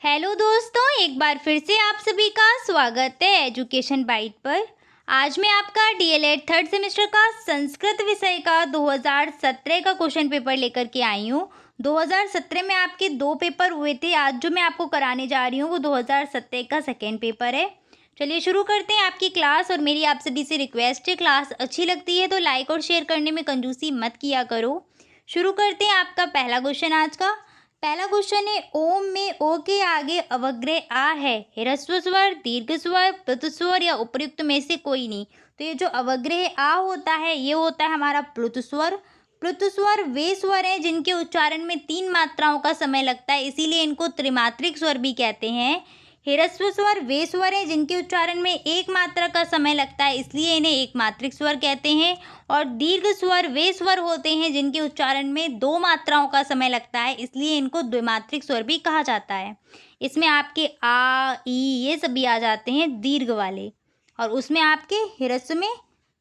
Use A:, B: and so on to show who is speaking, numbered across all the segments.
A: Hello दोस्तों, एक बार फिर से आप सभी का स्वागत है एजुकेशन बाइट पर। आज मैं आपका डीएलएड थर्ड सेमेस्टर का संस्कृत विषय का 2017 का क्वेश्चन पेपर लेकर के आई हूँ। 2017 में आपके 2 पेपर हुए थे। आज जो मैं आपको कराने जा रही हूँ वो 2017 का सेकेंड पेपर है। चलिए शुरू करते हैं आपकी क्लास। और मेरी आप सभी से रिक्वेस्ट है, क्लास अच्छी लगती है तो लाइक और शेयर करने में कंजूसी मत किया करो। शुरू करते हैं आपका पहला क्वेश्चन। आज का पहला क्वेश्चन है, ओम में ओ के आगे अवग्रह आ है, ह्रस्व स्वर, दीर्घ स्वर, प्लुत स्वर या उपर्युक्त में से कोई नहीं। तो ये जो अवग्रह आ होता है ये होता है हमारा प्लुत स्वर। प्लुत स्वर वे स्वर हैं जिनके उच्चारण में 3 मात्राओं का समय लगता है, इसीलिए इनको त्रिमात्रिक स्वर भी कहते हैं। ह्रस्व स्वर वे स्वर हैं जिनके उच्चारण में 1 मात्रा का समय लगता है, इसलिए इन्हें एक मात्रिक स्वर कहते हैं। और दीर्घ स्वर वे स्वर होते हैं जिनके उच्चारण में 2 मात्राओं का समय लगता है, इसलिए इनको द्विमात्रिक स्वर भी कहा जाता है। इसमें आपके आ, ई ये सभी आ जाते हैं दीर्घ वाले, और उसमें आपके ह्रस्व में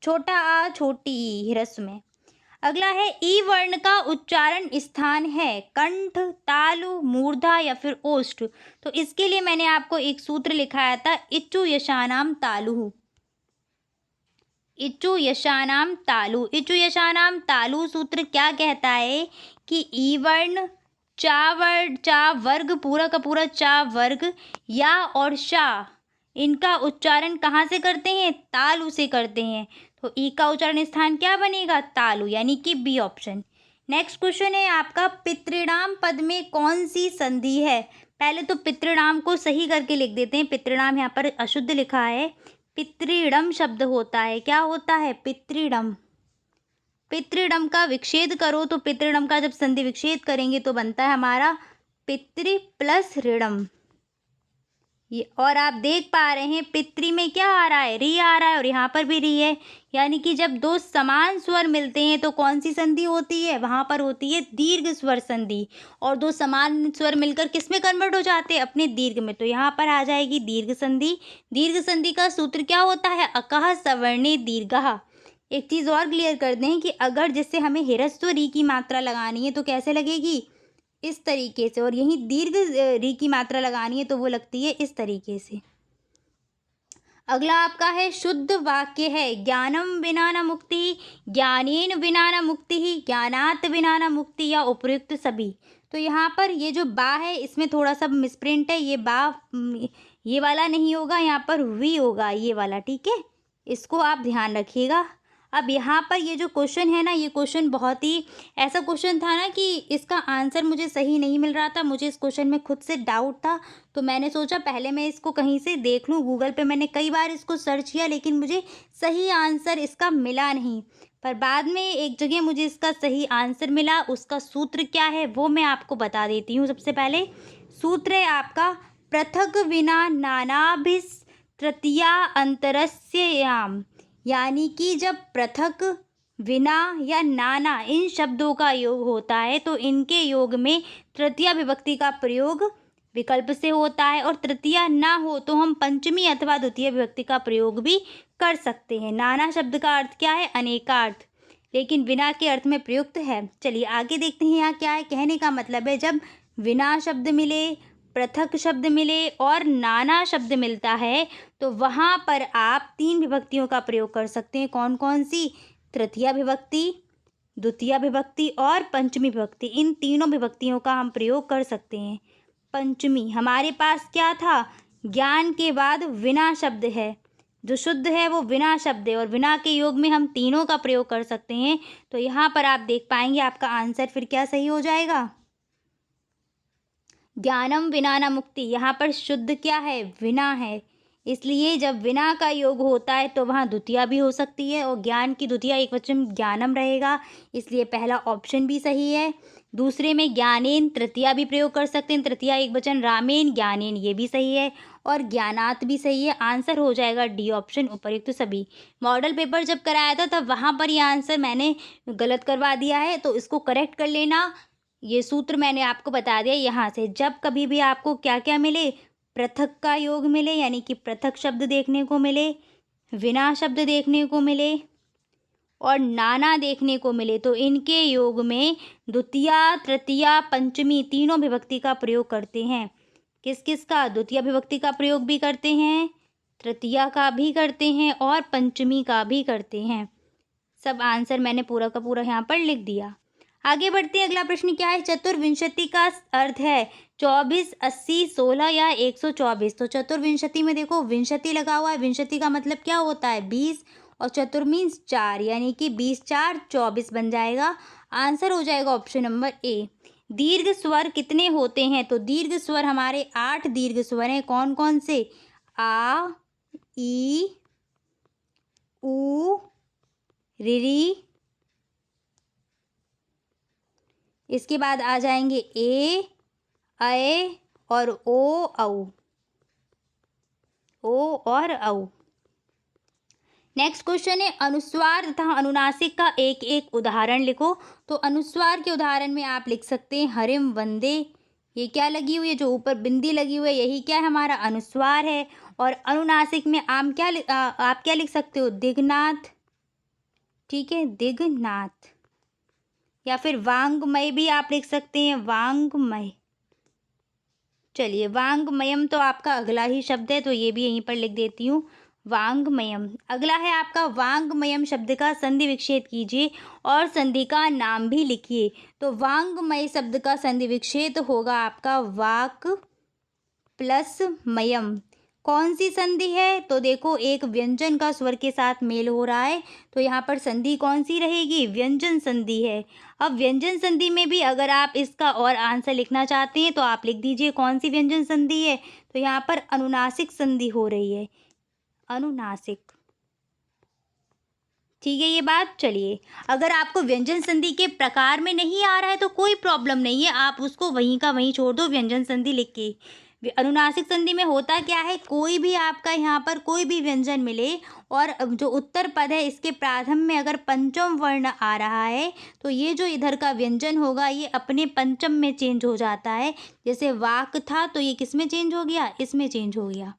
A: छोटा आ छोटी ई ह्रस्व में। अगला है, ई वर्ण का उच्चारण स्थान है कंठ, तालु, मूर्धा या फिर ओष्ठ। तो इसके लिए मैंने आपको एक सूत्र लिखाया था, इच्चु यशानाम तालु। इच्चु यशानाम तालु। इच्चु यशानाम तालु सूत्र क्या कहता है कि ई वर्ण, चा वर्ग पूरा का पूरा चा वर्ग, या और शा, इनका उच्चारण कहाँ से करते हैं? तालु से करते हैं। तो ई का उच्चारण स्थान क्या बनेगा? तालु, यानी कि बी ऑप्शन। नेक्स्ट क्वेश्चन है आपका, पितृणाम पद में कौन सी संधि है? पहले तो पितृणाम को सही करके लिख देते हैं। पितृणाम यहाँ पर अशुद्ध लिखा है, पितृडम शब्द होता है। क्या होता है? पितृडम। पितृडम का विच्छेद करो तो पितृडम का जब संधि विच्छेद करेंगे तो बनता है हमारा पितृ प्लस ऋणम। ये और आप देख पा रहे हैं पितृ में क्या आ रहा है? री आ रहा है, और यहाँ पर भी री है। यानी कि जब 2 समान स्वर मिलते हैं तो कौन सी संधि होती है? वहाँ पर होती है दीर्घ स्वर संधि। और 2 समान स्वर मिलकर किस में कन्वर्ट हो जाते हैं? अपने दीर्घ में। तो यहाँ पर आ जाएगी दीर्घ संधि। दीर्घ संधि का सूत्र क्या होता है? अकः सवर्णे दीर्घः। एक चीज़ और क्लियर कर दें कि अगर जिससे हमें ह्रस्व री की मात्रा लगानी है तो कैसे लगेगी? इस तरीके से। और यहीं दीर्घ री की मात्रा लगानी है तो वो लगती है इस तरीके से। अगला आपका है, शुद्ध वाक्य है, ज्ञानम विना न मुक्ति, ज्ञानेन विना न मुक्ति, ज्ञानात विना न मुक्ति या उपयुक्त सभी। तो यहाँ पर ये जो बा है इसमें थोड़ा सा मिसप्रिंट है। ये बा ये वाला नहीं होगा, यहाँ पर वी होगा, ये वाला। ठीक है, इसको आप ध्यान रखिएगा। अब यहाँ पर ये जो क्वेश्चन है ना, ये क्वेश्चन बहुत ही ऐसा क्वेश्चन था ना कि इसका आंसर मुझे सही नहीं मिल रहा था। मुझे इस क्वेश्चन में खुद से डाउट था, तो मैंने सोचा पहले मैं इसको कहीं से देख लूँ। गूगल पे मैंने कई बार इसको सर्च किया लेकिन मुझे सही आंसर इसका मिला नहीं। पर बाद में एक जगह मुझे इसका सही आंसर मिला। उसका सूत्र क्या है वो मैं आपको बता देती हूँ। सबसे पहले सूत्र है आपका, पृथक विना नानाभिस तृतीया अंतरस्याम। यानी कि जब पृथक, विना या नाना इन शब्दों का योग होता है तो इनके योग में तृतीया विभक्ति का प्रयोग विकल्प से होता है, और तृतीया ना हो तो हम पंचमी अथवा द्वितीय विभक्ति का प्रयोग भी कर सकते हैं। नाना शब्द का अर्थ क्या है? अनेकार्थ, लेकिन विना के अर्थ में प्रयुक्त है। चलिए आगे देखते हैं यहाँ क्या है। कहने का मतलब है, जब विना शब्द मिले, पृथक शब्द मिले और नाना शब्द मिलता है तो वहाँ पर आप 3 विभक्तियों का प्रयोग कर सकते हैं। कौन कौन सी? तृतीया विभक्ति, द्वितीय विभक्ति और पंचमी विभक्ति। इन तीनों विभक्तियों का हम प्रयोग कर सकते हैं। पंचमी, हमारे पास क्या था? ज्ञान के बाद विना शब्द है, जो शुद्ध है वो विना शब्द है, और विना के योग में हम तीनों का प्रयोग कर सकते हैं। तो यहाँ पर आप देख पाएंगे आपका आंसर फिर क्या सही हो जाएगा? ज्ञानम विना न मुक्ति। यहाँ पर शुद्ध क्या है? विना है, इसलिए जब विना का योग होता है तो वहाँ द्वितीया भी हो सकती है, और ज्ञान की द्वितीया एकवचन ज्ञानम रहेगा, इसलिए पहला ऑप्शन भी सही है। दूसरे में ज्ञानेन तृतीया भी प्रयोग कर सकते हैं, तृतीया एकवचन रामेन ज्ञानेन, ये भी सही है। और ज्ञानात भी सही है। आंसर हो जाएगा डी ऑप्शन, उपर्युक्त सभी। मॉडल पेपर जब कराया था तब वहाँ पर ये आंसर मैंने गलत करवा दिया है, तो इसको करेक्ट कर लेना। ये सूत्र मैंने आपको बता दिया। यहाँ से जब कभी भी आपको क्या क्या मिले, पृथक का योग मिले यानी कि पृथक शब्द देखने को मिले, विना शब्द देखने को मिले और नाना देखने को मिले, तो इनके योग में द्वितीया, तृतीया, पंचमी तीनों विभक्ति का प्रयोग करते हैं। किस किस का? द्वितीय विभक्ति का प्रयोग भी करते हैं, तृतीया का भी करते हैं और पंचमी का भी करते हैं। सब आंसर मैंने पूरा का पूरा यहाँ पर लिख दिया। आगे बढ़ते हैं। अगला प्रश्न क्या है? चतुर्विंशति का अर्थ है 24, 80, 16 या 124। तो चतुर्विंशति में देखो विंशति लगा हुआ है। विंशति का मतलब क्या होता है? 20 और चतुर मीन्स 4, यानी कि 20 4 24 बन जाएगा। आंसर हो जाएगा ऑप्शन नंबर ए। दीर्घ स्वर कितने होते हैं? तो दीर्घ स्वर हमारे 8 दीर्घ स्वर हैं। कौन कौन से? आ, ई, ऊ, री, इसके बाद आ जाएंगे ए, अ और ओ, औ। ओ और औ। नेक्स्ट क्वेश्चन है अनुस्वार तथा अनुनासिक का एक एक उदाहरण लिखो। तो अनुस्वार के उदाहरण में आप लिख सकते हैं हरिम, वंदे। ये क्या लगी हुई है? जो ऊपर बिंदी लगी हुई है यही क्या है? हमारा अनुस्वार है। और अनुनासिक में आप क्या लिख सकते हो? दिग्नाथ। ठीक है, दिग्नाथ। या फिर वांग्मय भी आप लिख सकते हैं, वांग्मय। चलिए, वांग्मयम तो आपका अगला ही शब्द है, तो ये भी यहीं पर लिख देती हूँ, वांग्मयम। अगला है आपका वांग्मयम शब्द का संधि विच्छेद कीजिए और संधि का नाम भी लिखिए। तो वांग्मय शब्द का संधि विच्छेद होगा आपका वाक प्लस मयम। कौन सी संधि है? तो देखो एक व्यंजन का स्वर के साथ मेल हो रहा है, तो यहाँ पर संधि कौन सी रहेगी? व्यंजन संधि है। अब व्यंजन संधि में भी अगर आप इसका और आंसर लिखना चाहते हैं तो आप लिख दीजिए कौन सी व्यंजन संधि है। तो यहाँ पर अनुनासिक संधि हो रही है, अनुनासिक। ठीक है ये बात। चलिए, अगर आपको व्यंजन संधि के प्रकार में नहीं आ रहा है तो कोई प्रॉब्लम नहीं है, आप उसको वहीं का वहीं छोड़ दो, व्यंजन संधि लिख के। अनुनासिक संधि में होता क्या है? कोई भी आपका यहाँ पर कोई भी व्यंजन मिले और जो उत्तर पद है इसके प्रारंभ में अगर पंचम वर्ण आ रहा है तो ये जो इधर का व्यंजन होगा ये अपने पंचम में चेंज हो जाता है। जैसे वाक था तो ये किस में चेंज हो गया? इसमें चेंज हो गया।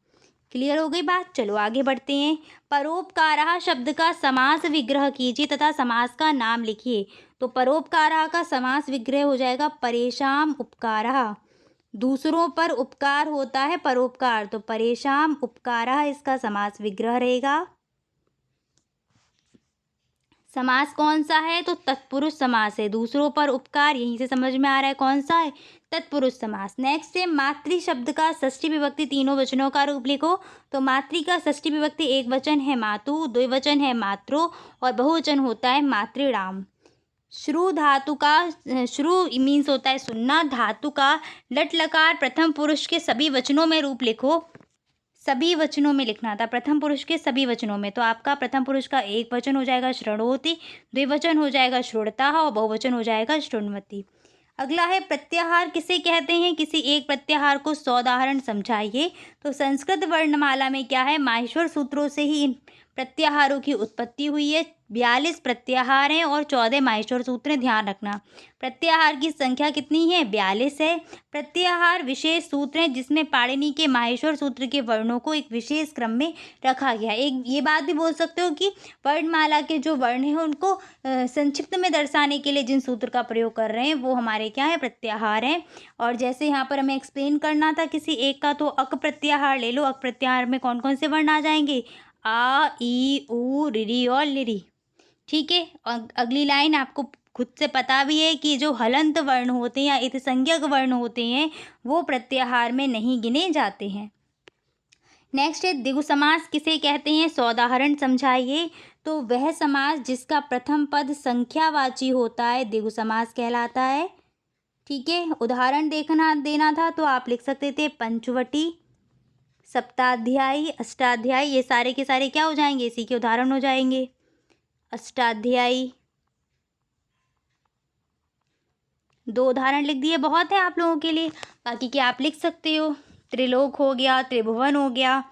A: क्लियर हो गई बात? चलो आगे बढ़ते हैं। परोपकारः शब्द का समास विग्रह कीजिए तथा समास का नाम लिखिए। तो परोपकारः का समास विग्रह हो जाएगा परेशान उपकारः। दूसरों पर उपकार होता है परोपकार, तो परेशान उपकारः इसका समास विग्रह रहेगा। समास कौन सा है? तो तत्पुरुष समास है। दूसरों पर उपकार, यहीं से समझ में आ रहा है कौन सा है? तत्पुरुष समास। नेक्स्ट है मातृ शब्द का षष्ठी विभक्ति तीनों वचनों का रूप लिखो। तो मातृ का षष्ठी विभक्ति एक वचन है मातु, द्विवचन है मात्रो और बहुवचन होता है मातृणाम। श्रु धातु का, श्रु मीन्स होता है सुनना, धातु का लट लकार प्रथम पुरुष के सभी वचनों में रूप लिखो। सभी वचनों में लिखना था, प्रथम पुरुष के सभी वचनों में। तो आपका प्रथम पुरुष का एक वचन हो जाएगा शृणोति, द्विवचन हो जाएगा श्रुणुताः और बहुवचन हो जाएगा शृण्वति। अगला है प्रत्याहार किसे कहते हैं? किसी एक प्रत्याहार को सौदाहरण समझाइए। तो संस्कृत वर्णमाला में क्या है? माहेश्वर सूत्रों से ही इन प्रत्याहारों की उत्पत्ति हुई है। 42 प्रत्याहार हैं और 14 माहेश्वर सूत्र हैं, ध्यान रखना। प्रत्याहार की संख्या कितनी है? 42 है। प्रत्याहार विशेष सूत्र हैं जिसमें पाणिनि के माहेश्वर सूत्र के वर्णों को एक विशेष क्रम में रखा गया है। एक ये बात भी बोल सकते हो कि वर्णमाला के जो वर्ण हैं उनको संक्षिप्त में दर्शाने के लिए जिन सूत्र का प्रयोग कर रहे हैं वो हमारे क्या है? प्रत्याहार हैं। और जैसे यहाँ पर हमें एक्सप्लेन करना था किसी एक का, तो अक प्रत्याहार ले लो। अक प्रत्याहार में कौन कौन से वर्ण आ जाएंगे? आ, ई, ऊ, री और लिरी। ठीक है। और अगली लाइन आपको खुद से पता भी है कि जो हलंत वर्ण होते हैं या इतसंज्ञक वर्ण होते हैं वो प्रत्याहार में नहीं गिने जाते हैं। नेक्स्ट है द्विगु समास किसे कहते हैं? सौदाहरण समझाइए। तो वह समास जिसका प्रथम पद संख्यावाची होता है द्विगु समास कहलाता है। ठीक है, उदाहरण देना था तो आप लिख सकते थे पंचवटी, सप्ताध्यायी, अष्टाध्यायी। ये सारे के सारे क्या हो जाएंगे? इसी के उदाहरण हो जाएंगे। अष्टाध्यायी, 2 उदाहरण लिख दिए, बहुत है आप लोगों के लिए, बाकी के आप लिख सकते हो। त्रिलोक हो गया, त्रिभुवन हो गया।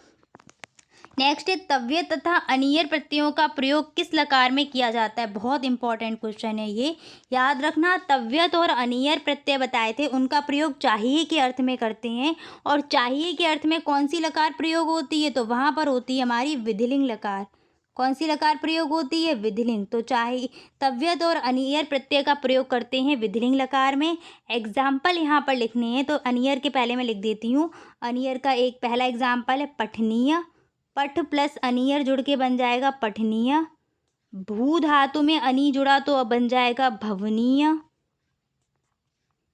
A: नेक्स्ट है तव्य तथा अनियर प्रत्ययों का प्रयोग किस लकार में किया जाता है? बहुत इंपॉर्टेंट क्वेश्चन है ये, याद रखना। तव्यत और अनियर प्रत्यय बताए थे, उनका प्रयोग चाहिए के अर्थ में करते हैं। और चाहिए के अर्थ में कौन सी लकार प्रयोग होती है? तो वहाँ पर होती है हमारी विधिलिंग लकार। कौन सी लकार प्रयोग होती है? विधिलिंग। तो चाहे तव्यत और अनियर प्रत्यय का प्रयोग करते हैं विधिलिंग लकार में। एग्जाम्पल यहाँ पर लिखने हैं तो अनियर के पहले मैं लिख देती हूँ। अनियर का एक पहला एग्जाम्पल है पठनीय। पठ प्लस अनियर जुड़ के बन जाएगा पठनीय। भू धातु में अनि जुड़ा तो अब बन जाएगा भवनीय।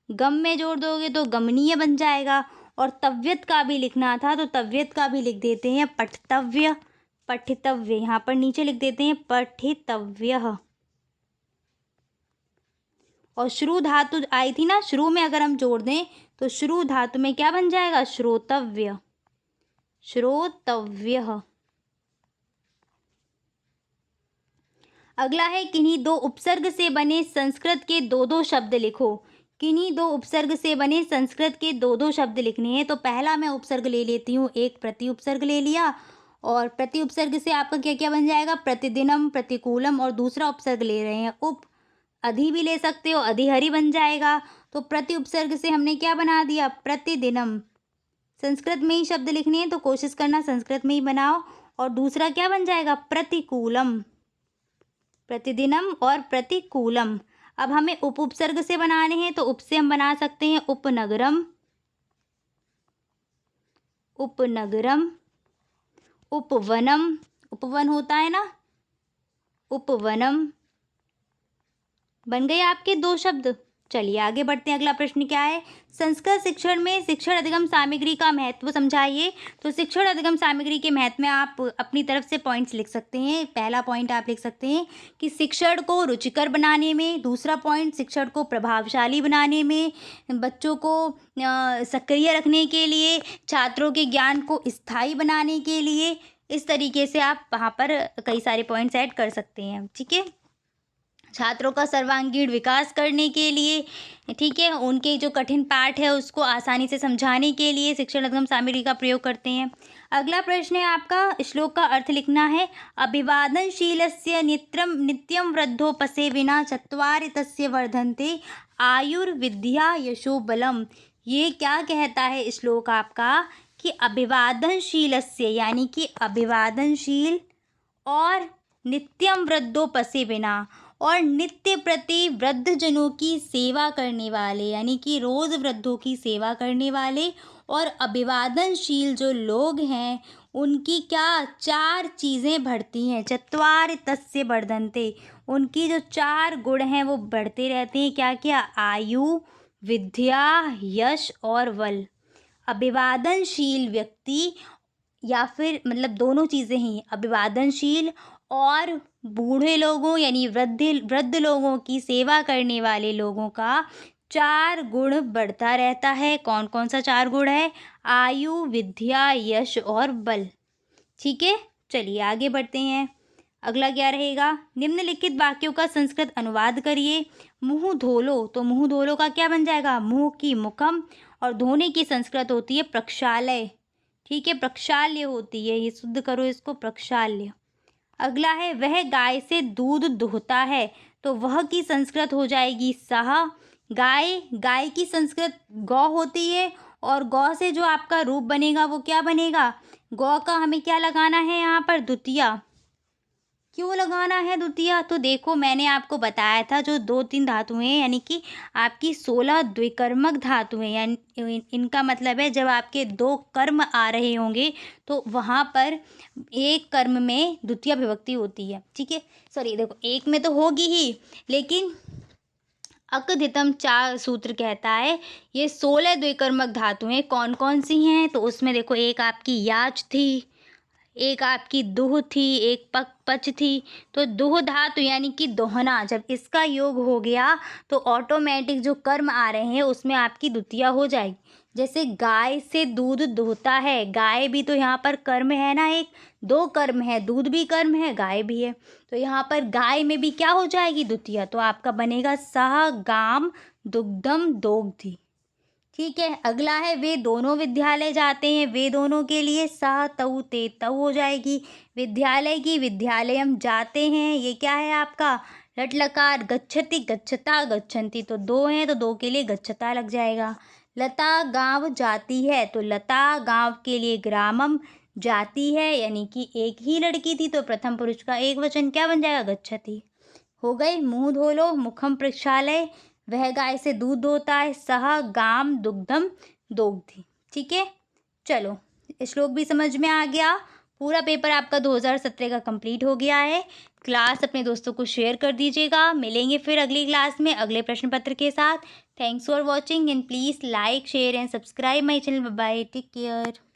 A: गम में जोड़ दोगे तो गमनीय बन जाएगा। और तव्यत का भी लिखना था तो तव्यत का भी लिख देते हैं पठितव्य। पठितव्य यहाँ पर नीचे लिख देते हैं पठितव्य। और श्रु धातु आई थी ना, श्रु में अगर हम जोड़ दें तो श्रु धातु में क्या बन जाएगा? श्रोतव्य। श्रोतव्य। अगला है किन्हीं दो उपसर्ग से बने संस्कृत के दो दो शब्द लिखो। किन्हीं दो उपसर्ग से बने संस्कृत के दो दो शब्द लिखने हैं। तो पहला मैं उपसर्ग ले लेती हूँ, एक प्रति उपसर्ग ले लिया। और प्रति उपसर्ग से आपका क्या क्या बन जाएगा? प्रतिदिनम, प्रतिकूलम। और दूसरा उपसर्ग ले रहे हैं उप, अधि भी ले सकते हो, अधिहरि बन जाएगा। तो प्रति उपसर्ग से हमने क्या बना दिया? प्रतिदिनम। संस्कृत में ही शब्द लिखने हैं तो कोशिश करना संस्कृत में ही बनाओ। और दूसरा क्या बन जाएगा? प्रतिकूलम। प्रतिदिनम और प्रतिकूलम। अब हमें उप उपसर्ग से बनाने हैं तो उप से हम बना सकते हैं उपनगरम, उपनगरम, उपवनम। उपवन होता है ना, उपवनम। बन गए आपके दो शब्द। चलिए आगे बढ़ते हैं। अगला प्रश्न क्या है? संस्कृत शिक्षण में शिक्षण अधिगम सामग्री का महत्व समझाइए। तो शिक्षण अधिगम सामग्री के महत्व में आप अपनी तरफ से पॉइंट्स लिख सकते हैं। पहला पॉइंट आप लिख सकते हैं कि शिक्षण को रुचिकर बनाने में। दूसरा पॉइंट शिक्षण को प्रभावशाली बनाने में, बच्चों को सक्रिय रखने के लिए, छात्रों के ज्ञान को स्थायी बनाने के लिए। इस तरीके से आप वहाँ पर कई सारे पॉइंट्स ऐड कर सकते हैं। ठीक है, छात्रों का सर्वांगीण विकास करने के लिए, ठीक है, उनके जो कठिन पाठ है उसको आसानी से समझाने के लिए शिक्षण अधिगम सामग्री का प्रयोग करते हैं। अगला प्रश्न है आपका, श्लोक का अर्थ लिखना है। अभिवादनशीलस्य नित्यं वृद्धोपसे विना चत्वारि तस्य वर्धन्ते आयुर्विद्या यशो बलम। ये क्या कहता है श्लोक आपका? कि अभिवादनशीलस्य यानी कि अभिवादनशील और नित्यम वृद्धोपसे बिना, और नित्य प्रति वृद्धजनों की सेवा करने वाले, यानी कि रोज़ वृद्धों की सेवा करने वाले और अभिवादनशील जो लोग हैं उनकी क्या चार चीज़ें बढ़ती हैं। चत्वार तस्य वर्धन्ते, उनकी जो चार गुण हैं वो बढ़ते रहते हैं। क्या क्या? आयु, विद्या, यश और बल। अभिवादनशील व्यक्ति या फिर मतलब दोनों चीज़ें ही, अभिवादनशील और बूढ़े लोगों यानी वृद्ध लोगों की सेवा करने वाले लोगों का चार गुण बढ़ता रहता है। कौन कौन सा चार गुण है? आयु, विद्या, यश और बल। ठीक है, चलिए आगे बढ़ते हैं। अगला क्या रहेगा? निम्नलिखित वाक्यों का संस्कृत अनुवाद करिए। मुँह धो लो, तो मुँह धो लो का क्या बन जाएगा? मुँह की मुखम, और धोने की संस्कृत होती है प्रक्षालय। ठीक है, प्रक्षाल्य होती है, ये शुद्ध करो इसको, प्रक्षाल्य। अगला है, वह गाय से दूध दुहता है, तो वह की संस्कृत हो जाएगी सह। गाय की संस्कृत गौ होती है, और गौ से जो आपका रूप बनेगा वो क्या बनेगा? गौ का हमें क्या लगाना है यहाँ पर? द्वितीया। क्यों लगाना है द्वितीया? तो देखो मैंने आपको बताया था जो 2-3 धातुएं यानी कि आपकी 16 द्विकर्मक धातुएं, यानी इनका मतलब है जब आपके 2 कर्म आ रहे होंगे तो वहाँ पर एक कर्म में द्वितीय विभक्ति होती है। ठीक है, सॉरी देखो एक में तो होगी ही, लेकिन अकधितम चार सूत्र कहता है ये 16 द्विकर्मक धातुएं कौन कौन सी हैं। तो उसमें देखो एक आपकी याच थी, एक आपकी दुह थी, एक पच थी। तो दुह धातु यानी कि दोहना, जब इसका योग हो गया तो ऑटोमेटिक जो कर्म आ रहे हैं उसमें आपकी द्वितीया हो जाएगी। जैसे गाय से दूध दुहता है, गाय भी तो यहाँ पर कर्म है ना, एक 2 कर्म है, दूध भी कर्म है, गाय भी है। तो यहाँ पर गाय में भी क्या हो जाएगी? द्वितीया। तो आपका बनेगा सह गाम दुग्धम दोग्धी। ठीक है, अगला है, वे दोनों विद्यालय जाते हैं, वे दोनों के लिए सह तऊ ते तऊ हो जाएगी। विद्यालय की विद्यालयम जाते हैं, ये क्या है आपका? लट लकार। गच्छति गच्छता गच्छन्ति, तो 2 हैं तो 2 के लिए गच्छता लग जाएगा। लता गांव जाती है, तो लता गांव के लिए ग्रामम, जाती है यानी कि एक ही लड़की थी, तो प्रथम पुरुष का एक वचन क्या बन जाएगा, गच्छति। हो गई। मुंह धो लो, मुखम प्रक्षालय, वह गाय से दूध धोता है, सह गाम दुग्धम दोग्धी। ठीक है, चलो श्लोक भी समझ में आ गया। पूरा पेपर आपका 2017 का कंप्लीट हो गया है। क्लास अपने दोस्तों को शेयर कर दीजिएगा। मिलेंगे फिर अगली क्लास में अगले प्रश्न पत्र के साथ। Thanks for watching and please like share and subscribe my channel. Bye bye, take care.